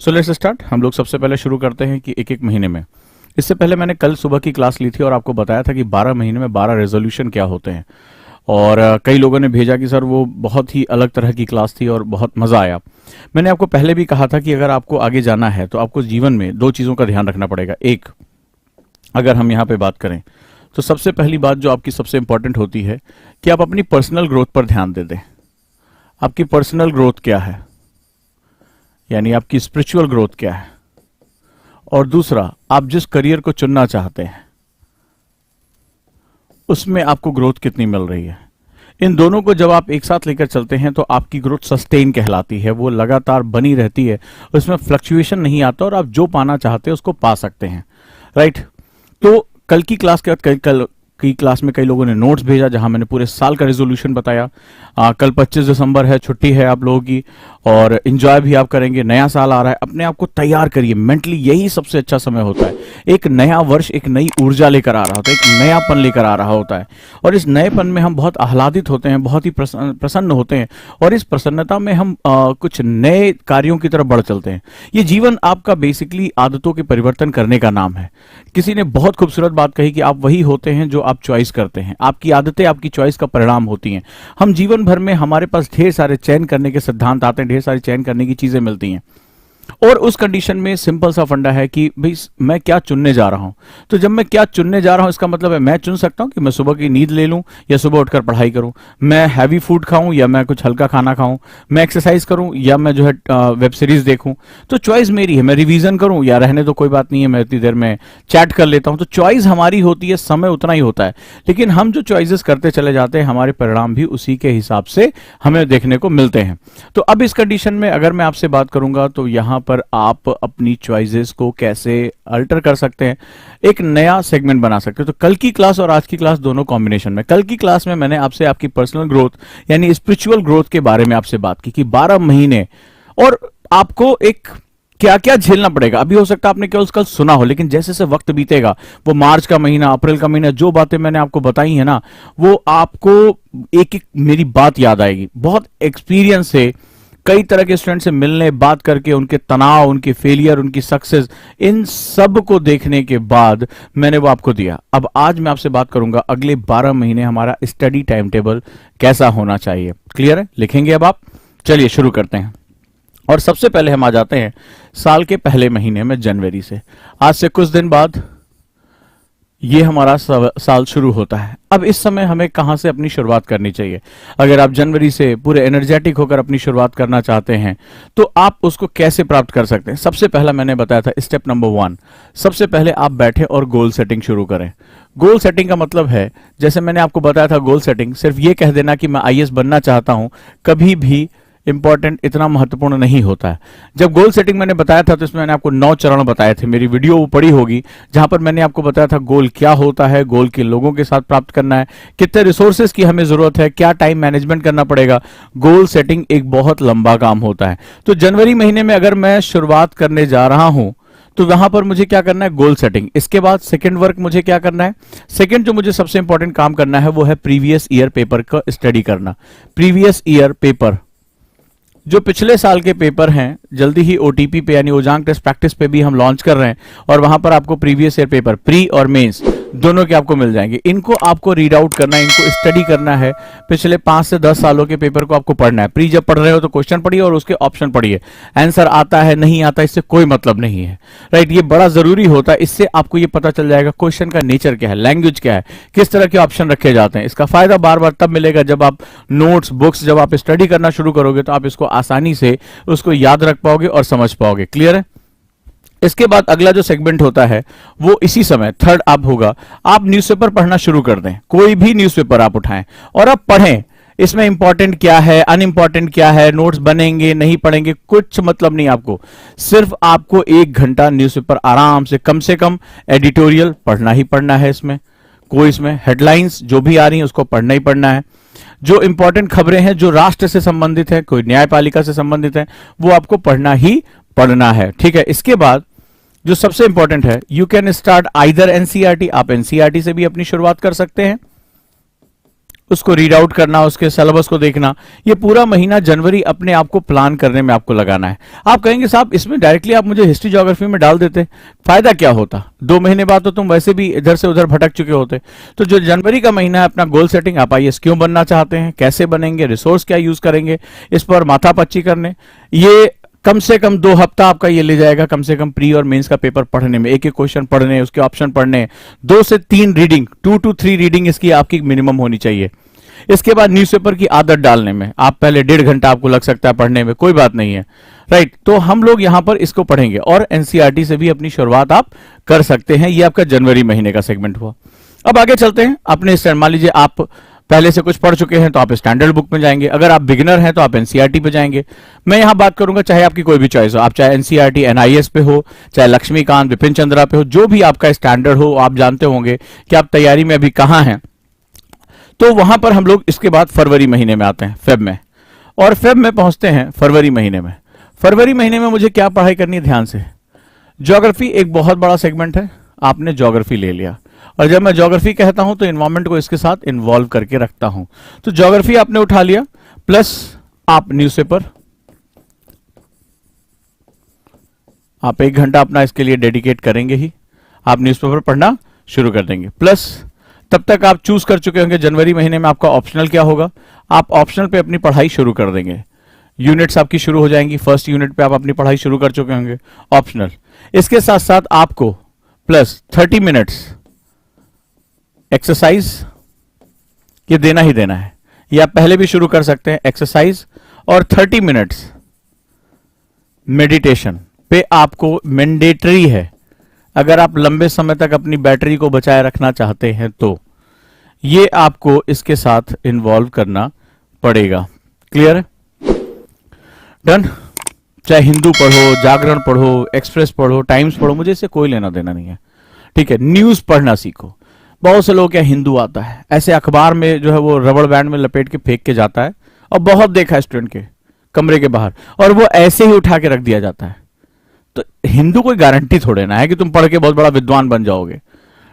So let's start. हम लोग सबसे पहले शुरू करते हैं कि एक एक महीने में, इससे पहले मैंने कल सुबह की क्लास ली थी और आपको बताया था कि 12 महीने में 12 रेजोल्यूशन क्या होते हैं। और कई लोगों ने भेजा कि सर वो बहुत ही अलग तरह की क्लास थी और बहुत मज़ा आया। मैंने आपको पहले भी कहा था कि अगर आपको आगे जाना है तो आपको जीवन में दो चीज़ों का ध्यान रखना पड़ेगा। एक, अगर हम यहाँ पे बात करें तो सबसे पहली बात जो आपकी सबसे इंपॉर्टेंट होती है कि आप अपनी पर्सनल ग्रोथ पर ध्यान दे दें। आपकी पर्सनल ग्रोथ क्या है, यानी आपकी स्पिरिचुअल ग्रोथ क्या है। और दूसरा, आप जिस करियर को चुनना चाहते हैं उसमें आपको ग्रोथ कितनी मिल रही है। इन दोनों को जब आप एक साथ लेकर चलते हैं तो आपकी ग्रोथ सस्टेन कहलाती है, वो लगातार बनी रहती है, उसमें फ्लक्चुएशन नहीं आता और आप जो पाना चाहते हैं उसको पा सकते हैं। राइट। तो कल की क्लास के बाद कल की क्लास में कई लोगों ने नोट्स भेजा जहां मैंने पूरे साल का रेजोल्यूशन बताया। कल 25 दिसंबर है, छुट्टी है आप लोगों की और एंजॉय भी आप करेंगे। नया साल आ रहा है, अपने आप को तैयार करिए मेंटली, यही सबसे अच्छा समय होता है। एक नया वर्ष एक नई ऊर्जा लेकर आ रहा होता है, एक नयापन लेकर आ रहा होता है और इस नएपन में हम बहुत आह्लादित होते हैं, बहुत ही प्रसन्न होते हैं और इस प्रसन्नता में हम कुछ नए कार्यों की तरफ बढ़ चलते हैं। ये जीवन आपका बेसिकली आदतों के परिवर्तन करने का नाम है। किसी ने बहुत खूबसूरत बात कही कि आप वही होते हैं जो आप चॉइस करते हैं। आपकी आदतें आपकी चॉइस का परिणाम होती हैं। हम जीवन भर में हमारे पास ढेर सारे चयन करने के सिद्धांत आते हैं, ढेर सारी चयन करने की चीजें मिलती हैं और उस कंडीशन में सिंपल सा फंडा है कि भाई मैं क्या चुनने जा रहा हूं। तो जब मैं क्या चुनने जा रहा हूं इसका मतलब है मैं चुन सकता हूं कि मैं सुबह की नींद ले लूं या सुबह उठकर पढ़ाई करूं, मैं हैवी फूड खाऊं या मैं कुछ हल्का खाना खाऊं, मैं एक्सरसाइज करूं या मैं जो है वेब सीरीज देखूं। तो चॉइस मेरी है। मैं रिवीजन करूं या रहने दो कोई बात नहीं है, मैं इतनी देर में चैट कर लेता हूं। तो चॉइस हमारी होती है, समय उतना ही होता है, लेकिन हम जो चॉइसेस करते चले जाते हैं हमारे परिणाम भी उसी के हिसाब से हमें देखने को मिलते हैं। तो अब इस कंडीशन में अगर मैं आपसे बात करूंगा तो यहां पर आप अपनी चॉइसेस को कैसे अल्टर कर सकते हैं, एक नया सेगमेंट बना सकते हैं। तो कल की क्लास और आज की क्लास दोनों कॉम्बिनेशन में, कल की क्लास में मैंने आपसे आपकी पर्सनल ग्रोथ यानी स्पिरिचुअल ग्रोथ के बारे में आपसे बात की कि 12 महीने और आपको एक क्या क्या झेलना पड़ेगा। अभी हो सकता है आपने केवल कल सुना हो, लेकिन जैसे जैसे वक्त बीतेगा, वो मार्च का महीना, अप्रैल का महीना, जो बातें मैंने आपको बताई है ना, वो आपको एक एक मेरी बात याद आएगी। बहुत एक्सपीरियंस से कई तरह के स्टूडेंट से मिलने, बात करके, उनके तनाव, उनके फेलियर, उनकी सक्सेस, इन सब को देखने के बाद मैंने वो आपको दिया। अब आज मैं आपसे बात करूंगा अगले 12 महीने हमारा स्टडी टाइम टेबल कैसा होना चाहिए। क्लियर है? लिखेंगे अब आप? चलिए शुरू करते हैं। और सबसे पहले हम आ जाते हैं साल के पहले महीने में, जनवरी से। आज से कुछ दिन बाद ये हमारा साल शुरू होता है। अब इस समय हमें कहां से अपनी शुरुआत करनी चाहिए? अगर आप जनवरी से पूरे एनर्जेटिक होकर अपनी शुरुआत करना चाहते हैं तो आप उसको कैसे प्राप्त कर सकते हैं? सबसे पहला मैंने बताया था स्टेप नंबर 1, सबसे पहले आप बैठे और गोल सेटिंग शुरू करें। गोल सेटिंग का मतलब है, जैसे मैंने आपको बताया था, गोल सेटिंग सिर्फ ये कह देना कि मैं आईएएस बनना चाहता हूं कभी भी इंपॉर्टेंट, इतना महत्वपूर्ण नहीं होता है। जब गोल सेटिंग मैंने बताया था तो इसमें मैंने आपको 9 चरण बताए थे। मेरी वीडियो वो पड़ी होगी जहां पर मैंने आपको बताया था गोल क्या होता है, गोल के लोगों के साथ प्राप्त करना है, कितने रिसोर्सेज की हमें जरूरत है, क्या टाइम मैनेजमेंट करना पड़ेगा। गोल सेटिंग एक बहुत लंबा काम होता है। तो जनवरी महीने में अगर मैं शुरुआत करने जा रहा हूं तो वहां पर मुझे क्या करना है? Goal setting. इसके बाद सेकंड वर्क मुझे क्या करना है? सेकंड जो मुझे सबसे इंपॉर्टेंट काम करना है वो है प्रीवियस ईयर पेपर का स्टडी करना। प्रीवियस ईयर पेपर, जो पिछले साल के पेपर हैं, जल्दी ही ओटीपी पे यानी ओजांग टेस्ट प्रैक्टिस पे भी हम लॉन्च कर रहे हैं और वहां पर आपको प्रीवियस ईयर पेपर, प्री और मेंस दोनों के आपको मिल जाएंगे। इनको आपको रीड आउट करना है, इनको स्टडी करना है। पिछले 5 से 10 सालों के पेपर को आपको पढ़ना है। प्री जब पढ़ रहे हो तो क्वेश्चन पढ़िए और उसके ऑप्शन पढ़िए। आंसर आता है नहीं आता इससे कोई मतलब नहीं है। राइट, ये बड़ा जरूरी होता है। इससे आपको ये पता चल जाएगा क्वेश्चन का नेचर क्या है, लैंग्वेज क्या है, किस तरह के ऑप्शन रखे जाते हैं। इसका फायदा बार बार तब मिलेगा जब आप नोट्स, बुक्स जब आप स्टडी करना शुरू करोगे तो आप इसको आसानी से उसको याद रख पाओगे और समझ पाओगे। क्लियर है? इसके बाद अगला जो सेगमेंट होता है वो इसी समय थर्ड आप होगा, आप न्यूज़पेपर पढ़ना शुरू कर दें। कोई भी न्यूज़पेपर आप उठाएं और आप पढ़ें। इसमें इंपॉर्टेंट क्या है, अनइंपॉर्टेंट क्या है, नोट्स बनेंगे नहीं पढ़ेंगे, कुछ मतलब नहीं आपको। सिर्फ आपको 1 घंटा न्यूज़पेपर आराम से कम एडिटोरियल पढ़ना ही पढ़ना है। इसमें हेडलाइंस जो भी आ रही हैं उसको पढ़ना ही पढ़ना है। जो इंपॉर्टेंट खबरें हैं, जो राष्ट्र से संबंधित है, कोई न्यायपालिका से संबंधित है, वो आपको पढ़ना ही पढ़ना है। ठीक है? इसके बाद जो सबसे इंपॉर्टेंट है, you can start either NCERT, आप एनसीईआरटी से भी अपनी शुरुआत कर सकते हैं। उसको रीड आउट करना, उसके सिलेबस को देखना, ये पूरा महीना जनवरी अपने आप को प्लान करने में आपको लगाना है। आप कहेंगे साहब इसमें डायरेक्टली आप मुझे हिस्ट्री ज्योग्राफी में डाल देते, फायदा क्या होता, 2 महीने बाद तो तुम वैसे भी इधर से उधर भटक चुके होते। तो जो जनवरी का महीना है अपना गोल सेटिंग, आप आईएएस क्यों बनना चाहते हैं, कैसे बनेंगे, रिसोर्स क्या यूज करेंगे, इस पर माथापच्ची करने, ये कम से कम 2 हफ्ता आपका ये ले जाएगा कम से कम प्री और मेंस का पेपर पढ़ने में, एक एक क्वेश्चन पढ़ने, उसके ऑप्शन पढ़ने, 2 से 3 रीडिंग, 2 to 3 रीडिंग इसकी आपकी मिनिमम होनी चाहिए। इसके बाद न्यूज़पेपर की आदत डालने में आप पहले 1.5 घंटा आपको लग सकता है पढ़ने में, कोई बात नहीं है, राइट। तो हम लोग यहां पर इसको पढ़ेंगे और एनसीईआरटी से भी अपनी शुरुआत आप कर सकते हैं। ये आपका जनवरी महीने का सेगमेंट हुआ। अब आगे चलते हैं अपने, मान लीजिए आप पहले से कुछ पढ़ चुके हैं तो आप स्टैंडर्ड बुक में जाएंगे, अगर आप बिगिनर हैं तो आप एनसीईआरटी पे जाएंगे। मैं यहां बात करूंगा चाहे आपकी कोई भी चॉइस हो, आप चाहे एनसीईआरटी एनआईएस पे हो, चाहे लक्ष्मीकांत विपिन चंद्रा पे हो, जो भी आपका स्टैंडर्ड हो, आप जानते होंगे कि आप तैयारी में अभी कहां हैं। तो वहां पर हम लोग इसके बाद फरवरी महीने में आते हैं, फेब में, और फेब में पहुंचते हैं फरवरी महीने में। फरवरी महीने में मुझे क्या पढ़ाई करनी है, ध्यान से। ज्योग्राफी एक बहुत बड़ा सेगमेंट है, आपने ज्योग्राफी ले लिया, और जब मैं ज्योग्राफी कहता हूं तो एनवायरमेंट को इसके साथ इन्वॉल्व करके रखता हूं। तो ज्योग्राफी आपने उठा लिया, प्लस आप न्यूज़पेपर, आप 1 घंटा अपना इसके लिए डेडिकेट करेंगे ही, आप न्यूज़पेपर पढ़ना शुरू कर देंगे। प्लस तब तक आप चूज कर चुके होंगे जनवरी महीने में आपका ऑप्शनल क्या होगा, आप ऑप्शनल पे अपनी पढ़ाई शुरू कर देंगे। यूनिट्स आपकी शुरू हो जाएंगी, फर्स्ट यूनिट पे आप अपनी पढ़ाई शुरू कर चुके होंगे ऑप्शनल। इसके साथ साथ आपको प्लस 30 मिनट्स एक्सरसाइज ये देना ही देना है, ये आप पहले भी शुरू कर सकते हैं एक्सरसाइज, और 30 मिनट्स मेडिटेशन पे आपको मैंडेटरी है। अगर आप लंबे समय तक अपनी बैटरी को बचाए रखना चाहते हैं तो ये आपको इसके साथ इन्वॉल्व करना पड़ेगा। क्लियर है? डन। चाहे हिंदू पढ़ो, जागरण पढ़ो, एक्सप्रेस पढ़ो, टाइम्स पढ़ो, मुझे इससे कोई लेना देना नहीं है, ठीक है। न्यूज पढ़ना सीखो। बहुत से लोग क्या हिंदू आता है ऐसे अखबार में जो है वो रबड़ बैंड में लपेट के फेंक के जाता है, और बहुत देखा है स्टूडेंट के कमरे के बाहर, और वो ऐसे ही उठा के रख दिया जाता है। तो हिंदू कोई गारंटी थोड़े ना है कि तुम पढ़ के बहुत बड़ा विद्वान बन जाओगे,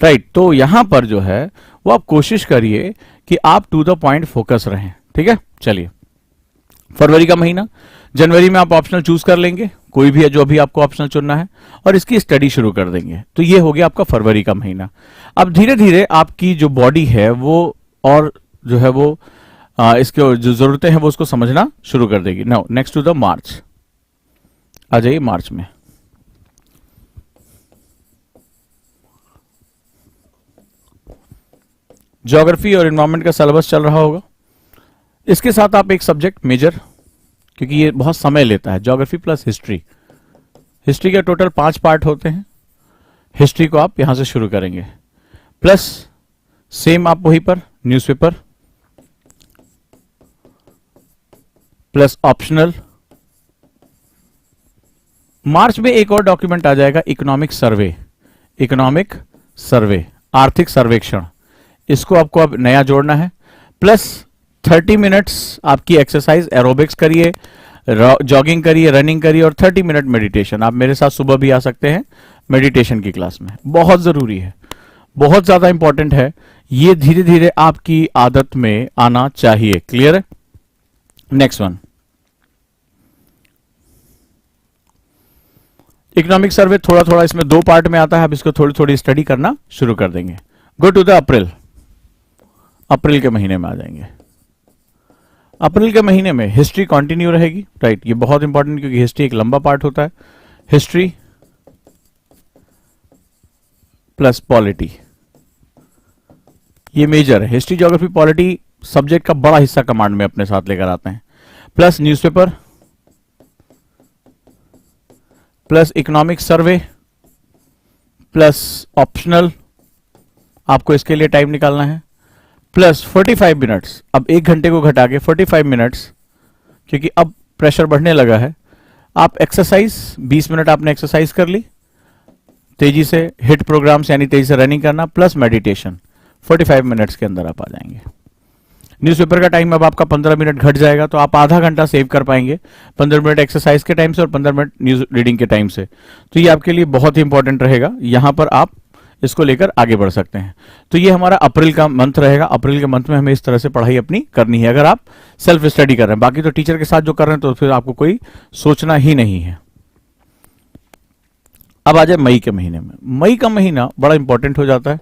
राइट। तो यहां पर जो है वो आप कोशिश करिए कि आप टू द पॉइंट फोकस रहें, ठीक है। चलिए, फरवरी का महीना, जनवरी में आप ऑप्शनल चूज कर लेंगे, कोई भी है जो भी आपको ऑप्शनल चुनना है, और इसकी स्टडी शुरू कर देंगे। तो ये हो गया आपका फरवरी का महीना। अब धीरे धीरे आपकी जो बॉडी है वो, और जो है वो इसके जो जरूरतें हैं वो उसको समझना शुरू कर देगी। नाउ नेक्स्ट टू द मार्च, आ जाइए मार्च में। ज्योग्राफी और एनवायरमेंट का सिलेबस चल रहा होगा, इसके साथ आप एक सब्जेक्ट मेजर, क्योंकि ये बहुत समय लेता है, ज्योग्राफी प्लस हिस्ट्री। हिस्ट्री के टोटल 5 पार्ट होते हैं, हिस्ट्री को आप यहां से शुरू करेंगे, प्लस सेम आप वहीं पर न्यूज़पेपर, प्लस ऑप्शनल। मार्च में एक और डॉक्यूमेंट आ जाएगा, इकोनॉमिक सर्वे। इकोनॉमिक सर्वे, आर्थिक सर्वेक्षण, इसको आपको अब नया जोड़ना है। प्लस 30 मिनट्स आपकी एक्सरसाइज, एरोबिक्स करिए, जॉगिंग करिए, रनिंग करिए, और 30 मिनट मेडिटेशन। आप मेरे साथ सुबह भी आ सकते हैं मेडिटेशन की क्लास में, बहुत जरूरी है, बहुत ज्यादा इंपॉर्टेंट है, ये धीरे धीरे आपकी आदत में आना चाहिए। क्लियर है? नेक्स्ट वन, इकोनॉमिक सर्वे थोड़ा थोड़ा इसमें 2 पार्ट में आता है, अब इसको थोड़ी थोड़ी स्टडी करना शुरू कर देंगे। गो टू द अप्रैल, अप्रैल के महीने में आ जाएंगे। अप्रैल के महीने में हिस्ट्री कंटिन्यू रहेगी, राइट। ये बहुत इंपॉर्टेंट, क्योंकि हिस्ट्री एक लंबा पार्ट होता है। हिस्ट्री प्लस पॉलिटी, ये मेजर है। हिस्ट्री, ज्योग्राफी, पॉलिटी सब्जेक्ट का बड़ा हिस्सा कमांड में अपने साथ लेकर आते हैं। Plus newspaper, plus economic survey, plus optional, आपको इसके लिए टाइम निकालना है। प्लस 45 मिनट्स, अब 1 घंटे को घटा के 45 मिनट्स, क्योंकि अब प्रेशर बढ़ने लगा है। आप एक्सरसाइज 20 मिनट आपने एक्सरसाइज कर ली, तेजी से हिट प्रोग्राम्स यानी तेजी से रनिंग करना, प्लस मेडिटेशन 45 मिनट्स के अंदर आप आ जाएंगे। न्यूज़पेपर का टाइम अब आपका 15 मिनट घट जाएगा, तो आप आधा घंटा सेव कर पाएंगे, 15 मिनट एक्सरसाइज के टाइम से और 15 मिनट न्यूज रीडिंग के टाइम से। तो ये आपके लिए बहुत ही इंपॉर्टेंट रहेगा, यहां पर आप इसको लेकर आगे बढ़ सकते हैं। तो ये हमारा अप्रैल का मंथ रहेगा। अप्रैल के मंथ में हमें इस तरह से पढ़ाई अपनी करनी है, अगर आप सेल्फ स्टडी कर रहे हैं। बाकी तो टीचर के साथ जो कर रहे हैं तो फिर आपको कोई सोचना ही नहीं है। अब आ जाए मई के महीने में। मई का महीना बड़ा इंपॉर्टेंट हो जाता है।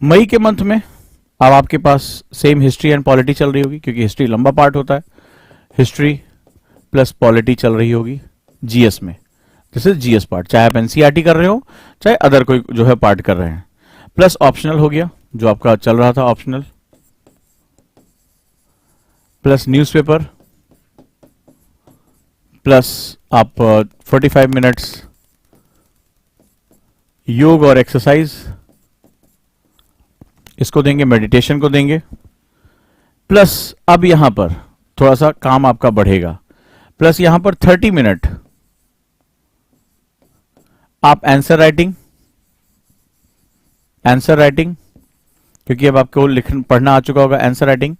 मई के मंथ में अब आपके पास सेम हिस्ट्री एंड पॉलिटी चल रही होगी, क्योंकि हिस्ट्री लंबा पार्ट होता है। हिस्ट्री प्लस पॉलिटी चल रही होगी जीएस में। दिस इज जीएस पार्ट, चाहे आप एनसीईआरटी कर रहे हो चाहे अदर कोई जो है पार्ट कर रहे हैं। प्लस ऑप्शनल हो गया जो आपका चल रहा था, ऑप्शनल, प्लस न्यूज़पेपर, प्लस आप 45 मिनट्स योग और एक्सरसाइज इसको देंगे, मेडिटेशन को देंगे। प्लस अब यहां पर थोड़ा सा काम आपका बढ़ेगा। प्लस यहां पर 30 मिनट आप आंसर राइटिंग, क्योंकि अब आपको लिखना पढ़ना आ चुका होगा, answer writing.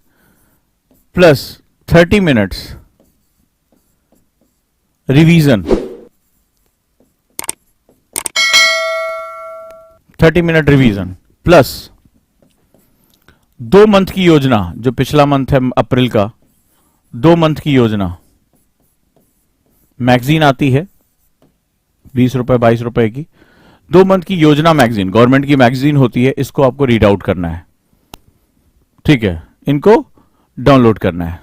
Plus 30 minutes revision, 30 minute revision. Plus 2 month की योजना, जो पिछला मंथ है अप्रैल का, 2 मंथ की योजना मैगजीन आती है 20 रुपए 22 रुपए की। 2 मंथ की योजना मैगजीन, गवर्नमेंट की मैगजीन होती है, इसको आपको रीड आउट करना है। ठीक है, इनको डाउनलोड करना है।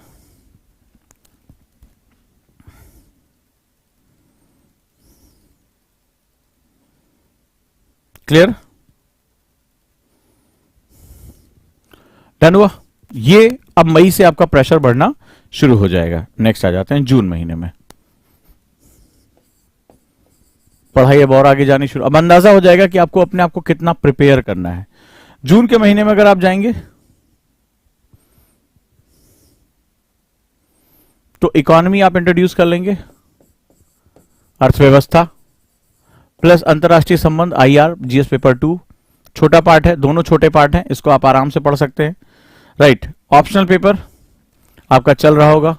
क्लियर? डन हुआ? ये अब मई से आपका प्रेशर बढ़ना शुरू हो जाएगा। नेक्स्ट आ जाते हैं जून महीने में। पढ़ाई अब और आगे जानी शुरू, अब अंदाजा हो जाएगा कि आपको अपने आप को कितना प्रिपेयर करना है। जून के महीने में अगर आप जाएंगे तो इकोनॉमी आप इंट्रोड्यूस कर लेंगे, अर्थव्यवस्था, प्लस अंतरराष्ट्रीय संबंध, आईआर, जीएस पेपर 2, छोटा पार्ट है, दोनों छोटे पार्ट हैं, इसको आप आराम से पढ़ सकते हैं। राइट, ऑप्शनल पेपर आपका चल रहा होगा,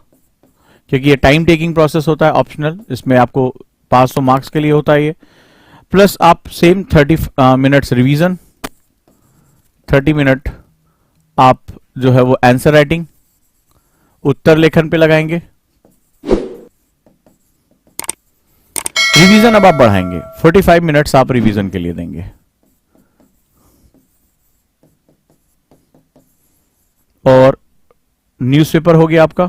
क्योंकि ये टाइम टेकिंग प्रोसेस होता है ऑप्शनल, इसमें आपको 500 मार्क्स के लिए होता है ये। प्लस आप सेम 30 मिनट्स रिवीजन, 30 मिनट आप जो है वो आंसर राइटिंग, उत्तर लेखन पे लगाएंगे। रिवीजन अब आप बढ़ाएंगे, 45 मिनट्स आप रिवीजन के लिए देंगे। और न्यूज़पेपर हो गया आपका,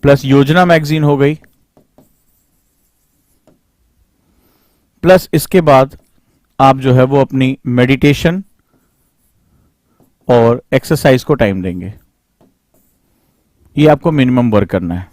प्लस योजना मैगजीन हो गई। प्लस इसके बाद आप जो है वो अपनी मेडिटेशन और एक्सरसाइज को टाइम देंगे। ये आपको मिनिमम वर्क करना है।